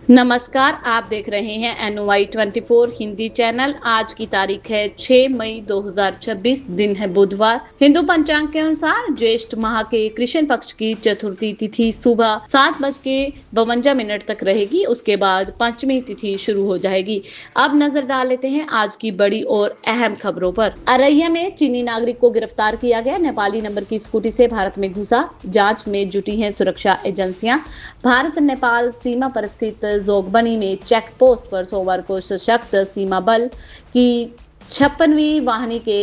नमस्कार, आप देख रहे हैं NOI 24 हिंदी चैनल। आज की तारीख है 6 मई 2026, दिन है बुधवार। हिंदू पंचांग के अनुसार ज्येष्ठ माह के कृष्ण पक्ष की चतुर्थी तिथि सुबह 7:52 तक रहेगी। उसके बाद पंचमी तिथि शुरू हो जाएगी। अब नजर डाल लेते हैं आज की बड़ी और अहम खबरों पर। अररिया में चीनी नागरिक को गिरफ्तार किया गया। नेपाली नंबर की स्कूटी से भारत में घुसा। जांच में जुटी हैं सुरक्षा एजेंसियां। भारत नेपाल सीमा पर स्थित जोगबनी में चेक पोस्ट पर सोमवार को सशक्त सीमा बल की 56वीं वाहिनी के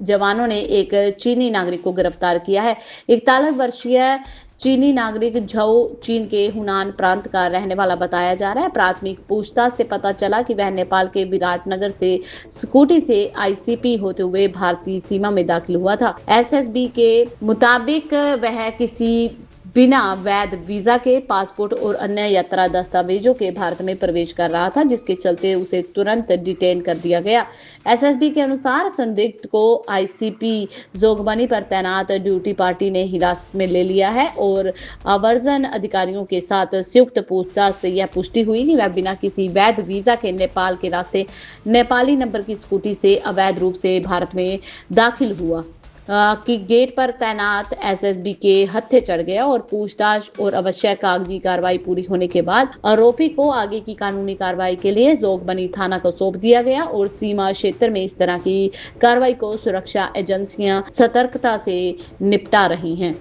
जवानों ने एक चीनी नागरिक को गिरफ्तार किया है। 41 वर्षीय चीनी नागरिक झो चीन के हुनान प्रांत का रहने वाला बताया जा रहा है। प्राथमिक पूछताछ से पता चला कि वह नेपाल के विराटनगर से स्कूटी से आईसीपी होते हुए भारतीय सीमा में दाखिल हुआ था। एसएसबी के मुताबिक वह किसी बिना वैध वीजा के पासपोर्ट और अन्य यात्रा दस्तावेजों के भारत में प्रवेश कर रहा था, जिसके चलते उसे तुरंत डिटेन कर दिया गया। एसएसबी के अनुसार संदिग्ध को आईसीपी जोगबनी पर तैनात ड्यूटी पार्टी ने हिरासत में ले लिया है और आवर्जन अधिकारियों के साथ संयुक्त पूछताछ से यह पुष्टि हुई कि वह बिना किसी वैध वीजा के नेपाल के रास्ते नेपाली नंबर की स्कूटी से अवैध रूप से भारत में दाखिल हुआ कि गेट पर तैनात एसएसबी के हत्थे चढ़ गया और पूछताछ और आवश्यक कागजी कार्रवाई पूरी होने के बाद आरोपी को आगे की कानूनी कार्रवाई के लिए जोगबनी थाना को सौंप दिया गया और सीमा क्षेत्र में इस तरह की कार्रवाई को सुरक्षा एजेंसियां सतर्कता से निपटा रही हैं।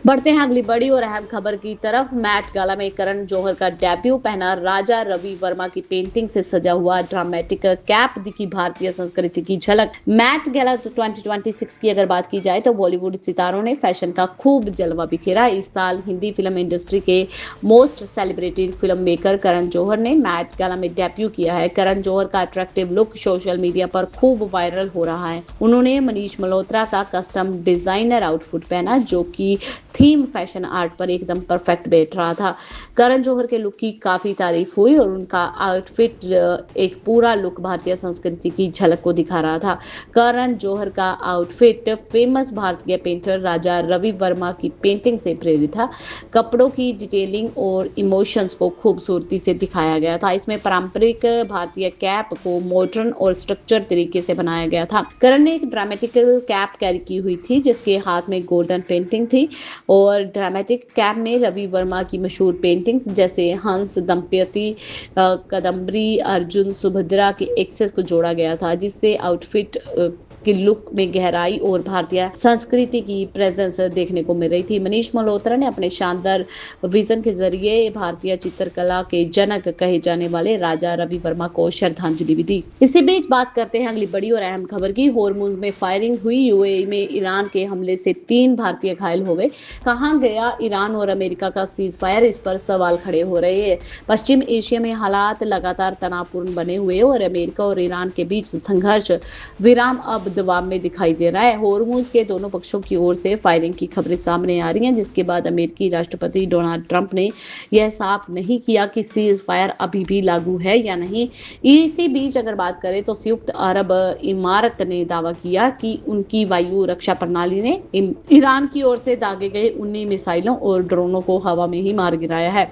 बढ़ते हैं अगली बड़ी और अहम खबर की तरफ। मैट गाला में करण जौहर का डेब्यू पहना। राजा रवि वर्मा की पेंटिंग से सजा हुआ ड्रामेटिक कैप दिखी भारतीय संस्कृति की झलक। मैट गाला 2026 की अगर बात की जाए तो बॉलीवुड सितारों ने फैशन का खूब जलवा बिखेरा। इस साल हिंदी फिल्म इंडस्ट्री के most celebrated film maker Karan Johar ने मैट गाला में डेब्यू किया है। करण जौहर का अट्रैक्टिव लुक सोशल मीडिया पर खूब वायरल हो रहा है। उन्होंने मनीष मल्होत्रा का कस्टम डिजाइनर आउटफिट पहना, जो कि थीम फैशन आर्ट पर एकदम परफेक्ट बैठ रहा था। करण जौहर के लुक की काफी तारीफ हुई और उनका आउटफिट एक पूरा लुक भारतीय संस्कृति की झलक को दिखा रहा था। करण जौहर का आउटफिट फेमस भारतीय पेंटर राजा रवि वर्मा की पेंटिंग से प्रेरित था। कपड़ों की डिटेलिंग और इमोशंस को खूबसूरती से दिखाया गया था। इसमें पारंपरिक भारतीय कैप को मॉडर्न और स्ट्रक्चर तरीके से बनाया गया था। करण ने एक ड्रामेटिक कैप कैरी की हुई थी, जिसके हाथ में गोल्डन पेंटिंग थी और ड्रामेटिक कैप में रवि वर्मा की मशहूर पेंटिंग्स जैसे हंस, दंपति, कदम्बरी, अर्जुन, सुभद्रा के एक्सेस को जोड़ा गया था, जिससे आउटफिट की लुक में गहराई और भारतीय संस्कृति की प्रेजेंस देखने को मिल रही थी। मनीष मल्होत्रा ने अपने शानदार विजन के जरिए भारतीय चित्रकला के जनक कहे जाने वाले राजा रवि वर्मा को श्रद्धांजलि भी दी। इसी बीच बात करते हैं अगली बड़ी और अहम खबर की। होर्मुज में फायरिंग हुई। यूएई में ईरान के हमले से 3 भारतीय घायल हो गए। कहां गया ईरान और अमेरिका का सीज फायर, इस पर सवाल खड़े हो रहे हैं। पश्चिम एशिया में हालात लगातार तनावपूर्ण बने हुए और अमेरिका और ईरान के बीच संघर्ष विराम अब दबाव में दिखाई दे रहा है। होर्मुज के दोनों पक्षों की ओर से फायरिंग की खबरें सामने आ रही हैं, जिसके बाद अमेरिकी राष्ट्रपति डोनाल्ड ट्रंप ने यह साफ नहीं किया कि सीज फायर अभी भी लागू है या नहीं। इसी बीच अगर बात करें तो संयुक्त अरब इमारत ने दावा किया कि उनकी वायु रक्षा प्रणाली ने ईरान की ओर से दागे गए 19 मिसाइलों और ड्रोनों को हवा में ही मार गिराया है,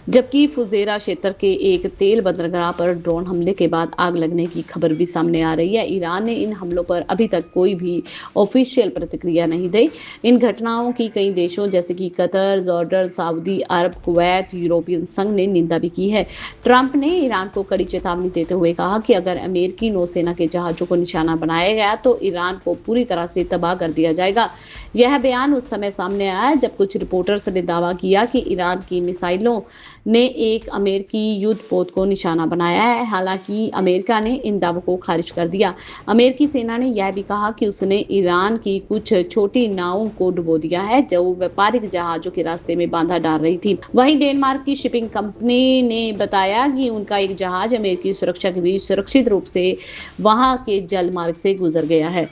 जबकि फुजेरा क्षेत्र के एक तेल बंदरगाह पर ड्रोन हमले के बाद आग लगने की खबर भी सामने आ रही है। ईरान ने इन हमलों पर अभी तक कोई भी ऑफिशियल प्रतिक्रिया नहीं दी। इन घटनाओं की कई देशों जैसे कि कतर, जॉर्डन, सऊदी अरब, कुवैत, यूरोपियन संघ ने निंदा भी की है। ट्रंप ने ईरान को कड़ी चेतावनी देते हुए कहा कि अगर अमेरिकी नौसेना के जहाजों को निशाना बनाया गया तो ईरान को पूरी तरह से तबाह कर दिया जाएगा। यह बयान उस समय सामने आया जब कुछ रिपोर्टर्स ने दावा किया कि ईरान की मिसाइलों ने एक अमेरिकी युद्धपोत को निशाना बनाया है। हालांकि अमेरिका ने इन दावों को खारिज कर दिया। अमेरिकी सेना ने यह भी कहा कि उसने ईरान की कुछ छोटी नावों को डुबो दिया है जो व्यापारिक जहाजों के रास्ते में बांधा डाल रही थी। वहीं डेनमार्क की शिपिंग कंपनी ने बताया कि उनका एक जहाज अमेरिकी सुरक्षा के बीच सुरक्षित रूप से वहां के जल मार्ग से गुजर गया है।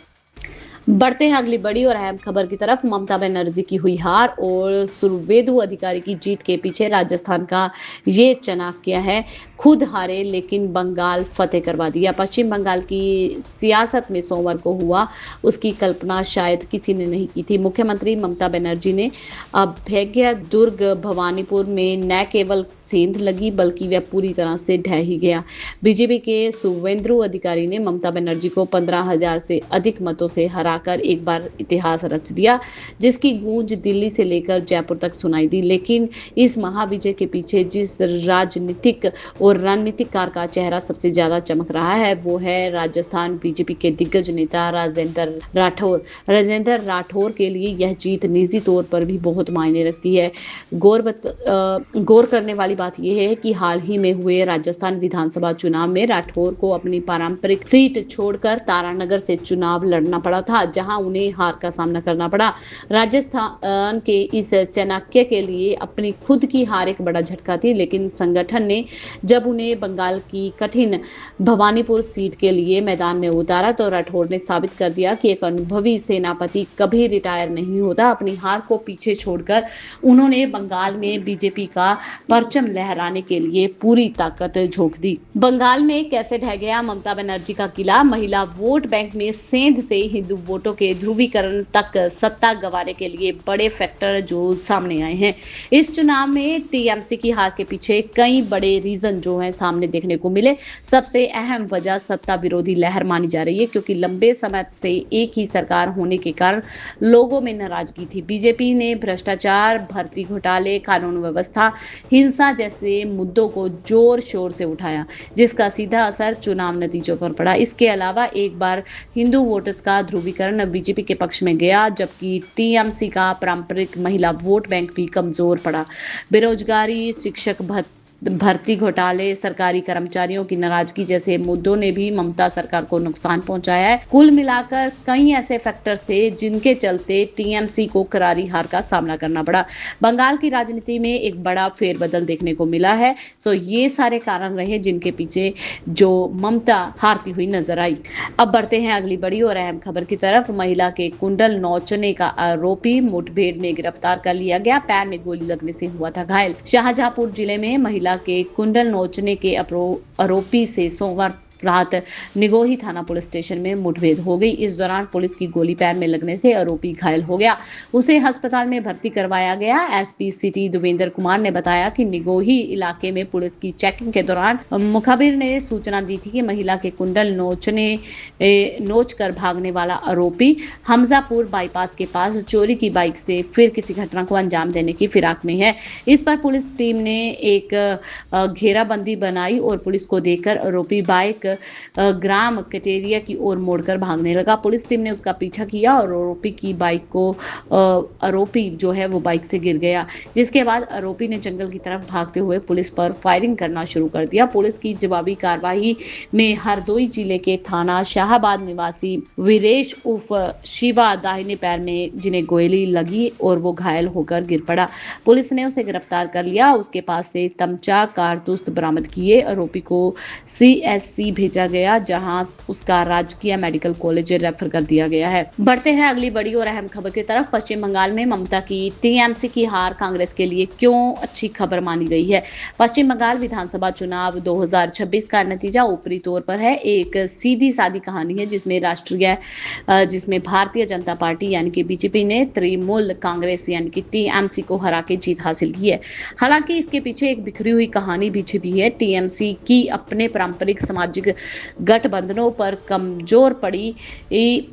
बढ़ते हैं अगली बड़ी और अहम खबर की तरफ। ममता बनर्जी की हुई हार और सुवेंदु अधिकारी की जीत के पीछे राजस्थान का ये चाणक्य है। खुद हारे लेकिन बंगाल फतेह करवा दिया। पश्चिम बंगाल की सियासत में सोमवार को हुआ उसकी कल्पना शायद किसी ने नहीं की थी। मुख्यमंत्री ममता बनर्जी ने अभ्यज्ञ दुर्ग भवानीपुर में न केवल सेंध लगी बल्कि वह पूरी तरह से ढह ही गया। बीजेपी के शुवेंदु अधिकारी ने ममता बनर्जी को 15,000 से अधिक मतों से हराकर एक बार इतिहास रच दिया, जिसकी गूंज दिल्ली से लेकर जयपुर तक सुनाई दी। लेकिन इस महाविजय के पीछे जिस राजनीतिक और रणनीतिकार का चेहरा सबसे ज्यादा चमक रहा है वो है राजस्थान बीजेपी के दिग्गज नेता राजेंद्र राठौर। राजेंद्र राठौर के लिए यह जीत निजी तौर पर भी बहुत मायने रखती है। गौर करने वाली बात यह है कि हाल ही में हुए राजस्थान विधानसभा चुनाव में राठौर को अपनी पारंपरिक सीट छोड़कर तारानगर से चुनाव लड़ना पड़ा था, जहां उन्हें हार का सामना करना पड़ा। राजस्थान के इस चाणक्य के लिए अपनी खुद की हार एक बड़ा झटका थी, लेकिन संगठन ने जब उन्हें बंगाल की कठिन भवानीपुर सीट के लिए मैदान में उतारा तो राठौर ने साबित कर दिया कि एक अनुभवी सेनापति कभी रिटायर नहीं होता। अपनी हार को पीछे छोड़कर उन्होंने बंगाल में बीजेपी का परचम लहराने के लिए पूरी ताकत झोंक दी। बंगाल में कैसे ढह गया ममता बनर्जी का किला? महिला वोट बैंक में सेंध से हिंदू वोटों के ध्रुवीकरण तक सत्ता गंवाने के लिए बड़े फैक्टर जो सामने आए हैं। इस चुनाव में टीएमसी की हार के पीछे कई बड़े रीजन जो हैं सामने देखने को मिले। सबसे अहम वजह सत्ता विरोधी लहर मानी जा रही है, क्योंकि लंबे समय से एक ही सरकार होने के कारण लोगों में नाराजगी थी। बीजेपी ने भ्रष्टाचार, भर्ती घोटाले, कानून व्यवस्था, हिंसा जैसे मुद्दों को जोर शोर से उठाया, जिसका सीधा असर चुनाव नतीजों पर पड़ा। इसके अलावा एक बार हिंदू वोटर्स का ध्रुवीकरण बीजेपी के पक्ष में गया, जबकि टीएमसी का पारंपरिक महिला वोट बैंक भी कमजोर पड़ा। बेरोजगारी, शिक्षक भर्ती घोटाले, सरकारी कर्मचारियों की नाराजगी जैसे मुद्दों ने भी ममता सरकार को नुकसान पहुंचाया है। कुल मिलाकर कई ऐसे फैक्टर थे जिनके चलते टीएमसी को करारी हार का सामना करना पड़ा। बंगाल की राजनीति में एक बड़ा फेरबदल देखने को मिला है। ये सारे कारण रहे जिनके पीछे जो ममता हारती हुई नजर आई। अब बढ़ते हैं अगली बड़ी और अहम खबर की तरफ। महिला के कुंडल नोचने का आरोपी मुठभेड़ में गिरफ्तार कर लिया गया। पैर में गोली लगने से हुआ था घायल। शाहजहांपुर जिले में महिला के कुंडल नोचने के आरोपी से सोमवार रात निगोही थाना पुलिस स्टेशन में मुठभेड़ हो गई। इस दौरान पुलिस की गोली पैर में लगने से आरोपी घायल हो गया। उसे अस्पताल में भर्ती करवाया गया। एसपी सिटी देवेंद्र कुमार ने बताया कि निगोही इलाके में पुलिस की चेकिंग के दौरान मुखबिर ने सूचना दी थी कि महिला के कुंडल नोच कर भागने वाला आरोपी हमजापुर बाईपास के पास चोरी की बाइक से फिर किसी घटना को अंजाम देने की फिराक में है। इस पर पुलिस टीम ने एक घेराबंदी बनाई और पुलिस को देखकर आरोपी बाइक ग्राम कटेरिया की ओर मोड़कर भागने लगा। पुलिस टीम ने उसका पीछा किया और आरोपी जो है वो बाइक से गिर गया, जिसके बाद आरोपी ने जंगल की तरफ भागते हुए पुलिस पर फायरिंग करना शुरू कर दिया। पुलिस की जवाबी कार्रवाई में हरदोई जिले के थाना शाहबाद निवासी वीरेश उर्फ शिवा दाहिने पैर में जिन्हें गोली लगी और वो घायल होकर गिर पड़ा। पुलिस ने उसे गिरफ्तार कर लिया। उसके पास से तमचा, कारतूस बरामद किए। आरोपी को CSC भेजा गया, जहां उसका राजकीय मेडिकल कॉलेज रेफर कर दिया गया है। बढ़ते हैं अगली बड़ी और अहम खबर की तरफ। पश्चिम बंगाल में ममता की टीएमसी की हार कांग्रेस के लिए क्यों अच्छी खबर मानी गई है? पश्चिम बंगाल विधानसभा चुनाव 2026 का नतीजा ऊपरी तौर पर है एक सीधी सादी कहानी है, जिसमें भारतीय जनता पार्टी यानी कि बीजेपी ने तृणमूल कांग्रेस यानी कि टीएमसी को हरा के जीत हासिल की है। हालांकि इसके पीछे एक बिखरी हुई कहानी भी छिपी है। टीएमसी की अपने पारंपरिक सामाजिक गठबंधनों पर कमजोर पड़ी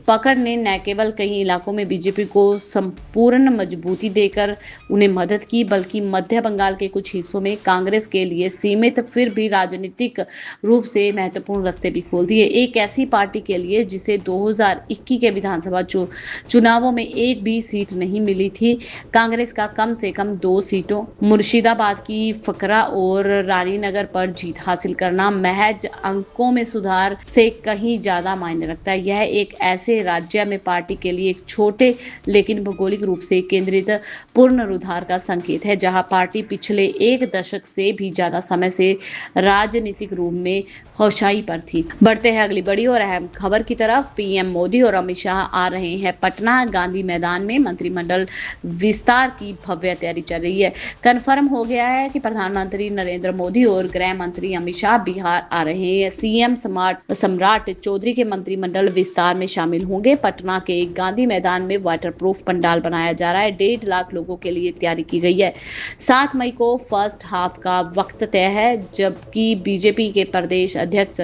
पकड़ ने न केवल कई इलाकों में बीजेपी को संपूर्ण मजबूती देकर उन्हें मदद की, बल्कि मध्य बंगाल के कुछ हिस्सों में कांग्रेस के लिए सीमित फिर भी राजनीतिक रूप से महत्वपूर्ण रास्ते भी खोल दिए। एक ऐसी पार्टी के लिए जिसे 2021 के विधानसभा चुनावों में एक भी सीट नहीं मिली थी, कांग्रेस का कम से कम 2 सीटों मुर्शिदाबाद की फकरा और रानीनगर पर जीत हासिल करना महज अंकों में सुधार से कहीं ज्यादा मायने रखता है। यह एक ऐसे राज्य में पार्टी के लिए एक छोटे लेकिन भौगोलिक रूप से केंद्रित पुनरुद्धार का संकेत है, जहां पार्टी पिछले 1 दशक से भी ज्यादा समय से राजनीतिक रूप में होशाई पर थी। बढ़ते हैं अगली बड़ी और अहम खबर की तरफ। पीएम मोदी और अमित शाह आ रहे हैं पटना। गांधी मैदान में मंत्रिमंडल विस्तार की भव्य तैयारी चल रही है। कन्फर्म हो गया है कि प्रधानमंत्री नरेंद्र मोदी और गृह मंत्री अमित शाह बिहार आ रहे हैं। सीएम सम्राट चौधरी के मंत्रिमंडल विस्तार में शामिल होंगे। पटना के गांधी मैदान में वाटरप्रूफ पंडाल बनाया जा रहा है। 1.5 लाख लोगों के लिए तैयारी की गई है। 7 मई को फर्स्ट हाफ का वक्त तय है, जबकि बीजेपी के प्रदेश अध्यक्ष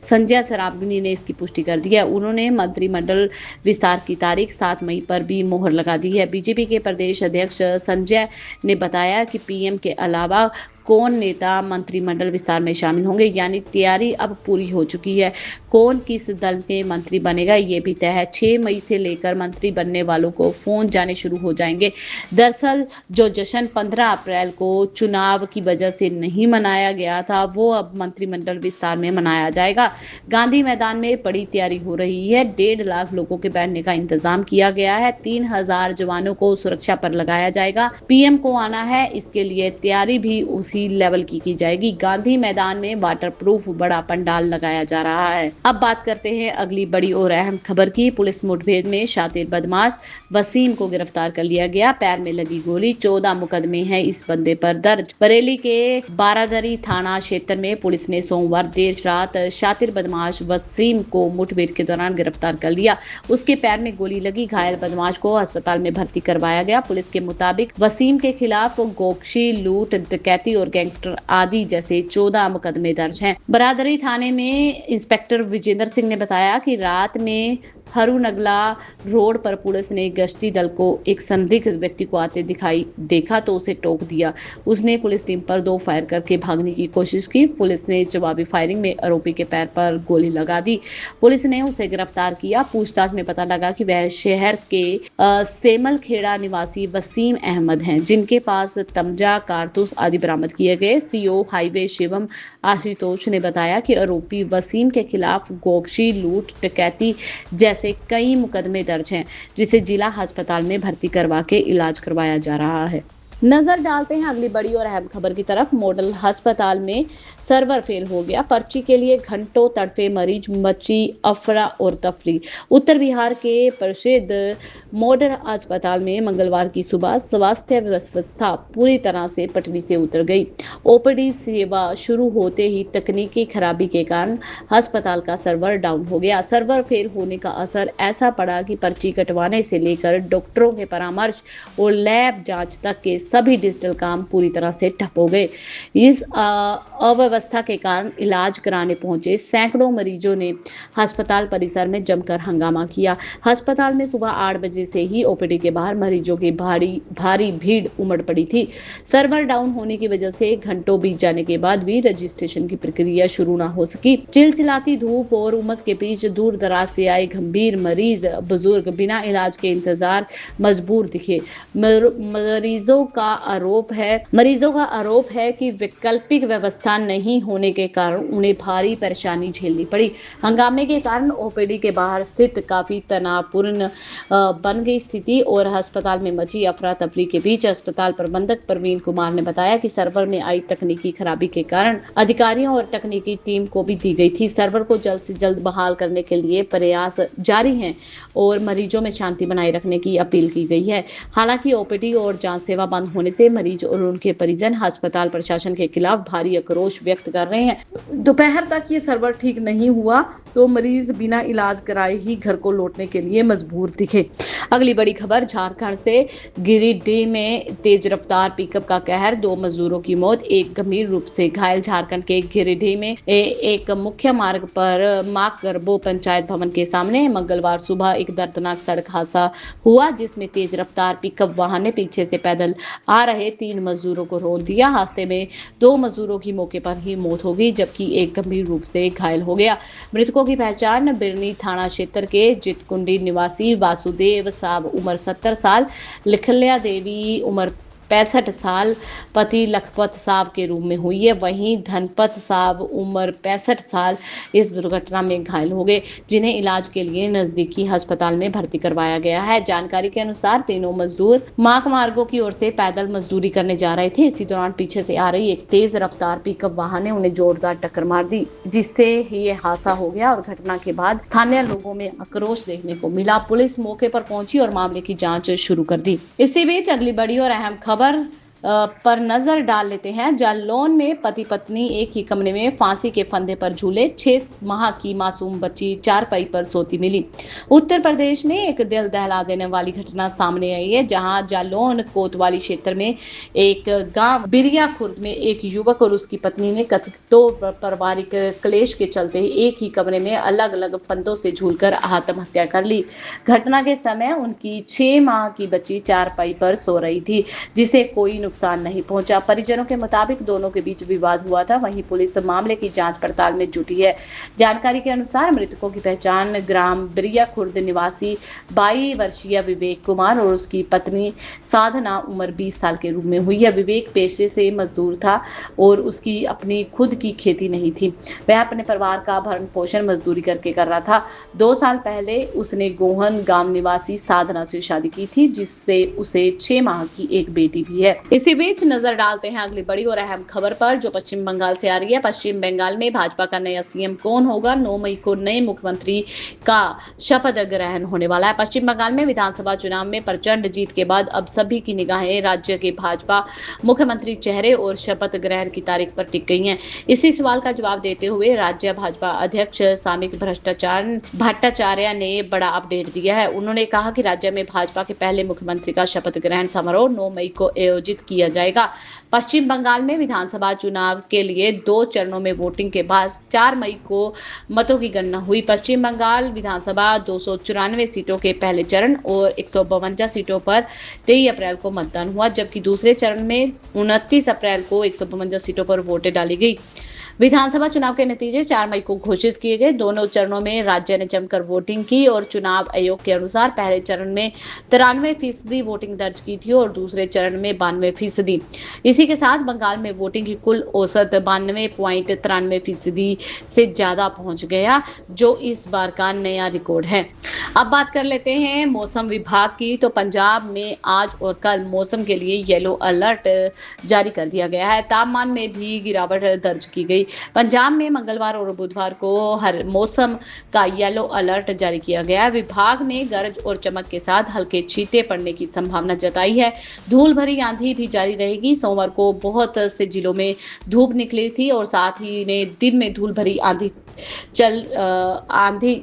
संजय सरावगी ने इसकी पुष्टि कर दी है। उन्होंने मंत्रिमंडल विस्तार की तारीख 7 मई पर भी मोहर लगा दी है। बीजेपी के प्रदेश अध्यक्ष संजय ने बताया कि पीएम के अलावा कौन नेता मंत्रिमंडल विस्तार में शामिल होंगे, यानी तैयारी अब पूरी हो चुकी है। कौन किस दल में मंत्री बनेगा ये भी तय है। 6 मई से लेकर मंत्री बनने वालों को फोन जाने शुरू हो जाएंगे। दरअसल जो जश्न 15 अप्रैल को चुनाव की वजह से नहीं मनाया गया था, वो अब मंत्रिमंडल विस्तार में मनाया जाएगा। गांधी मैदान में बड़ी तैयारी हो रही है। 1.5 लाख लोगों के बैठने का इंतजाम किया गया है। 3000 जवानों को सुरक्षा पर लगाया जाएगा। पीएम को आना है, इसके लिए तैयारी भी उसी लेवल की जाएगी। गांधी मैदान में वाटरप्रूफ बड़ा पंडाल लगाया जा रहा है। अब बात करते हैं अगली बड़ी और अहम खबर की। पुलिस मुठभेड़ में शातिर बदमाश वसीम को गिरफ्तार कर लिया गया। पैर में लगी गोली। 14 मुकदमे हैं इस बंदे पर दर्ज। बरेली के बारादरी थाना क्षेत्र में पुलिस ने सोमवार देर रात शातिर बदमाश वसीम को मुठभेड़ के दौरान गिरफ्तार कर लिया। उसके पैर में गोली लगी। घायल बदमाश को अस्पताल में भर्ती करवाया गया। पुलिस के मुताबिक वसीम के खिलाफ गोकशी, लूट, डकैती और गैंगस्टर आदि जैसे 14 मुकदमे दर्ज हैं। बरादरी थाने में इंस्पेक्टर विजेंद्र सिंह ने बताया कि रात में हरू-नगला रोड पर पुलिस ने गश्ती दल को एक संदिग्ध व्यक्ति को आते देखा तो उसे टोक दिया। उसने पुलिस टीम पर 2 फायर करके भागने की कोशिश की। पुलिस ने जवाबी फायरिंग में आरोपी के पैर पर गोली लगा दी। पुलिस ने उसे गिरफ्तार किया। पूछताछ में पता लगा कि वह शहर के सेमल खेड़ा निवासी वसीम अहमद हैं, जिनके पास तमजा, कारतूस आदि बरामद किए गए। सीओ हाईवे शिवम आशुतोष ने बताया कि आरोपी वसीम के खिलाफ गोकशी, लूट, डकैती जैसे कई मुकदमे दर्ज हैं, जिसे जिला अस्पताल में भर्ती करवा के इलाज करवाया जा रहा है। नजर डालते हैं अगली बड़ी और अहम खबर की तरफ। मॉडल अस्पताल में सर्वर फेल हो गया। पर्ची के लिए घंटों तड़पे मरीज, मची अफरा और तफरी। उत्तर बिहार के प्रसिद्ध मॉडल अस्पताल में मंगलवार की सुबह स्वास्थ्य व्यवस्था पूरी तरह से पटरी से उतर गई। ओपीडी सेवा शुरू होते ही तकनीकी खराबी के कारण अस्पताल का सर्वर डाउन हो गया। सर्वर फेल होने का असर ऐसा पड़ा कि पर्ची कटवाने से लेकर डॉक्टरों के परामर्श और लैब जांच तक के सभी डिजिटल काम पूरी तरह से ठप हो गए। इस अव्यवस्था के कारण इलाज कराने पहुंचे सैकड़ों मरीजों ने अस्पताल परिसर में जमकर हंगामा किया। अस्पताल में सुबह 8 बजे से ही ओपीडी के बाहर मरीजों की भारी भीड़ उमड़ पड़ी थी। सर्वर डाउन होने की वजह से घंटों बीत जाने के बाद भी रजिस्ट्रेशन की प्रक्रिया शुरू न हो सकी। चिलचिलाती धूप और उमस के बीच दूर दराज से आए गंभीर मरीज, बुजुर्ग बिना इलाज के इंतजार मजबूर दिखे। मरीजों का आरोप है कि वैकल्पिक व्यवस्था नहीं होने के कारण उन्हें भारी परेशानी झेलनी पड़ी। हंगामे के कारण ओपीडी के बाहर स्थित काफी तनावपूर्ण बन गई स्थिति और अस्पताल में मची अफरा तफरी के बीच अस्पताल प्रबंधक प्रवीण कुमार ने बताया कि सर्वर में आई तकनीकी खराबी के कारण अधिकारियों और तकनीकी टीम को भी दी गई थी। सर्वर को जल्द से जल्द बहाल करने के लिए प्रयास जारी हैं और मरीजों में शांति बनाए रखने की अपील की गई है। हालांकि ओपीडी और जांच सेवा बंद होने से मरीज और उनके परिजन अस्पताल प्रशासन के खिलाफ भारी आक्रोश व्यक्त कर रहे हैं। दोपहर तक ये सर्वर ठीक नहीं हुआ तो मरीज बिना इलाज कराए ही घर को लौटने के लिए मजबूर दिखे। अगली बड़ी खबर झारखंड से। गिरिडीह में तेज रफ्तार पिकअप का कहर, 2 मजदूरों की मौत, एक गंभीर रूप से घायल। झारखंड के गिरिडीह में एक मुख्य मार्ग पर माक गरबो पंचायत भवन के सामने मंगलवार सुबह एक दर्दनाक सड़क हादसा हुआ, जिसमें तेज रफ्तार पिकअप वाहन ने पीछे से पैदल आ रहे 3 मजदूरों को रोक दिया। हादसे में 2 मजदूरों की मौके पर ही मौत हो गई, जबकि एक गंभीर रूप से घायल हो गया। मृतकों की पहचान बिरनी थाना क्षेत्र के जितकुंडी निवासी वासुदेव साहब उम्र 70 साल, लिखल्या देवी उम्र 65 साल पति लखपत साहब के रूप में हुई है। वहीं धनपत साहब उम्र 65 साल इस दुर्घटना में घायल हो गए, जिन्हें इलाज के लिए नजदीकी अस्पताल में भर्ती करवाया गया है। जानकारी के अनुसार तीनों मजदूर माक मार्गो की ओर से पैदल मजदूरी करने जा रहे थे। इसी दौरान पीछे से आ रही एक तेज रफ्तार पिकअप वाहन ने उन्हें जोरदार टक्कर मार दी, जिससे ये हादसा हो गया और घटना के बाद स्थानीय लोगों में आक्रोश देखने को मिला। पुलिस मौके पर पहुंची और मामले की जांच शुरू कर दी। इसी बीच अगली बड़ी और अहम खबर पर नजर डाल लेते हैं। जालौन में पति पत्नी एक ही कमरे में फांसी के फंदे पर झूले, 6 माह की मासूम बच्ची चारपाई पर सोती मिली। उत्तर प्रदेश में एक दिल दहला देने वाली घटना सामने आई है, जहां जालौन कोतवाली क्षेत्र में एक गांव बिरिया खुर्द में एक युवक और उसकी पत्नी ने कथित पारिवारिक क्लेश के चलते एक ही कमरे में अलग अलग फंदों से झूलकर आत्महत्या कर ली। घटना के समय उनकी 6 माह की बच्ची चारपाई पर सो रही थी, जिसे कोई नुकसान नहीं पहुंचा। परिजनों के मुताबिक दोनों के बीच विवाद हुआ था। वहीं पुलिस मामले की जांच पड़ताल में जुटी है। जानकारी के अनुसार मृतकों की पहचान ग्राम बिरिया खुर्द निवासी 22 वर्षीय विवेक कुमार और उसकी पत्नी साधना उम्र 20 साल के रूप में हुई है। विवेक पेशे से मजदूर था और उसकी अपनी खुद की खेती नहीं थी। वह अपने परिवार का भरण पोषण मजदूरी करके कर रहा था। 2 साल पहले उसने गोहन गांव निवासी साधना से शादी की थी, जिससे उसे 6 माह की एक बेटी भी है। इसी बीच नजर डालते हैं अगली बड़ी और अहम खबर पर, जो पश्चिम बंगाल से आ रही है। पश्चिम बंगाल में भाजपा का नया सीएम कौन होगा? 9 मई को नए मुख्यमंत्री का शपथ ग्रहण होने वाला है। पश्चिम बंगाल में विधानसभा चुनाव में प्रचंड जीत के बाद अब सभी की निगाहें राज्य के भाजपा मुख्यमंत्री चेहरे और शपथ ग्रहण की तारीख पर टिक गई हैं। इसी सवाल का जवाब देते हुए राज्य भाजपा अध्यक्ष सामिक भट्टाचार्य ने बड़ा अपडेट दिया है। उन्होंने कहा कि राज्य में भाजपा के पहले मुख्यमंत्री का शपथ ग्रहण समारोह 9 मई को आयोजित किया जाएगा। पश्चिम बंगाल में विधानसभा चुनाव के लिए 2 चरणों में वोटिंग के बाद 4 मई को मतों की गणना हुई। पश्चिम बंगाल विधानसभा 294 सीटों के पहले चरण और 152 सीटों पर 23 अप्रैल को मतदान हुआ, जबकि दूसरे चरण में 29 अप्रैल को 152 सीटों पर वोटें डाली गई। विधानसभा चुनाव के नतीजे 4 मई को घोषित किए गए। दोनों चरणों में राज्य ने जमकर वोटिंग की और चुनाव आयोग के अनुसार पहले चरण में 93% वोटिंग दर्ज की थी और दूसरे चरण में 92%। इसी के साथ बंगाल में वोटिंग की कुल औसत 92.93% से ज्यादा पहुंच गया, जो इस बार का नया रिकॉर्ड है। अब बात कर लेते हैं मौसम विभाग की। तो पंजाब में आज और कल मौसम के लिए येलो अलर्ट जारी कर दिया गया है। तापमान में भी गिरावट दर्ज की गई। पंजाब में मंगलवार और बुधवार को हर मौसम का येलो अलर्ट जारी किया गया है। विभाग ने गरज और चमक के साथ हल्के छींटे पड़ने की संभावना जताई है। धूल भरी आंधी भी जारी रहेगी। सोमवार को बहुत से जिलों में धूप निकली थी और साथ ही में दिन में धूल भरी आंधी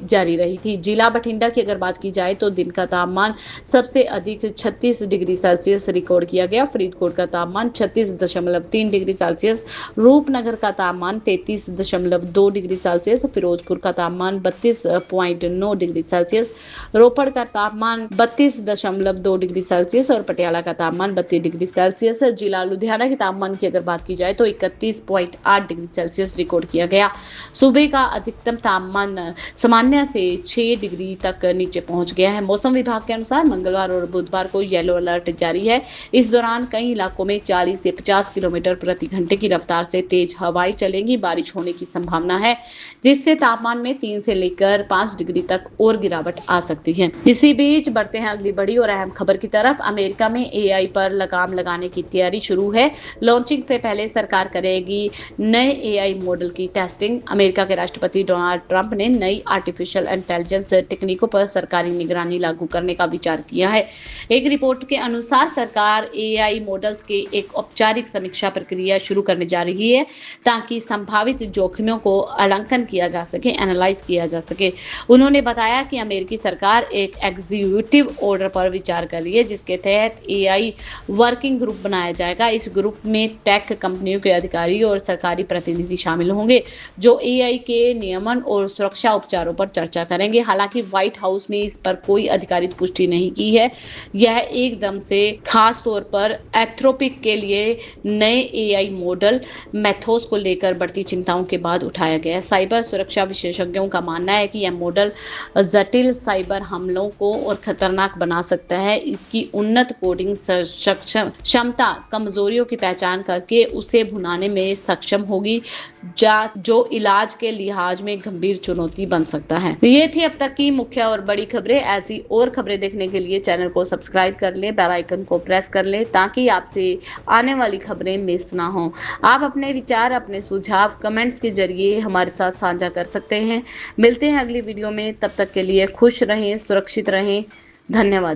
जारी रही थी। जिला बठिंडा की अगर बात की जाए तो दिन का तापमान सबसे अधिक 36 डिग्री सेल्सियस रिकॉर्ड किया गया। फरीदकोट का तापमान 36.3 डिग्री सेल्सियस, रूपनगर का तापमान 33.2 डिग्री सेल्सियस, फिरोजपुर का तापमान 32.9 डिग्री सेल्सियस, रोपड़ का तापमान 32.2 डिग्री सेल्सियस और पटियाला का तापमान 32 डिग्री सेल्सियस। जिला लुधियाना के तापमान की अगर बात की जाए तो 31.8 डिग्री सेल्सियस रिकॉर्ड किया गया। सुबह का अधिकतम तापमान सामान्य से 6 डिग्री तक नीचे पहुंच गया है। मौसम विभाग के अनुसार मंगलवार और बुधवार को येलो अलर्ट जारी है। इस दौरान कई इलाकों में 40 से 50 किलोमीटर प्रति घंटे की रफ्तार से तेज हवाएं चलेंगी। बारिश होने की संभावना है, जिससे तापमान में 3 से लेकर 5 डिग्री तक और गिरावट आ सकती है। इसी बीच बढ़ते हैं अगली बड़ी और अहम खबर की तरफ। अमेरिका में एआई पर लगाम लगाने की तैयारी शुरू है। लॉन्चिंग से पहले सरकार करेगी नए एआई मॉडल की टेस्टिंग। अमेरिका के राष्ट्रपति डोनाल्ड ट्रंप ने नई आर्टिफिशियल इंटेलिजेंस तकनीकों पर सरकारी निगरानी लागू करने का विचार किया है। एक रिपोर्ट के अनुसार सरकार एआई मॉडल्स के एक औपचारिक समीक्षा प्रक्रिया शुरू करने जा रही है, ताकि संभावित जोखिमों को आकलन किया जा सके, एनालाइज किया जा सके। उन्होंने बताया कि अमेरिकी सरकार एक एग्जीक्यूटिव ऑर्डर पर विचार कर रही है, जिसके तहत एआई वर्किंग ग्रुप बनाया जाएगा। इस ग्रुप में टेक कंपनियों के अधिकारी और सरकारी प्रतिनिधि शामिल होंगे, जो एआई के नियमन और सुरक्षा उपचारों पर चर्चा करेंगे। हालांकि व्हाइट हाउस ने इस पर कोई आधिकारिक पुष्टि नहीं की है। यह एकदम से खास तौर पर एंथ्रोपिक के लिए नए एआई मॉडल मेथोस को लेकर बढ़ती चिंताओं के बाद उठाया गया है। साइबर सुरक्षा विशेषज्ञों का मानना है कि यह मॉडल जटिल साइबर हमलों को और खतरनाक बना सकता है। इसकी उन्नत कोडिंग क्षमता कमजोरियों की पहचान करके उसे भुनाने में सक्षम होगी, जो इलाज के लिहाज में गंभीर चुनौती बन सकता है। ये थी अब तक की मुख्य और बड़ी खबरें। ऐसी और खबरें देखने के लिए चैनल को सब्सक्राइब कर ले, बेल आइकन को प्रेस कर ले, ताकि आपसे आने वाली खबरें मिस ना हो। आप अपने विचार, अपने सुझाव कमेंट्स के जरिए हमारे साथ साझा कर सकते हैं। मिलते हैं अगली वीडियो में, तब तक के लिए खुश रहें, सुरक्षित रहें। धन्यवाद।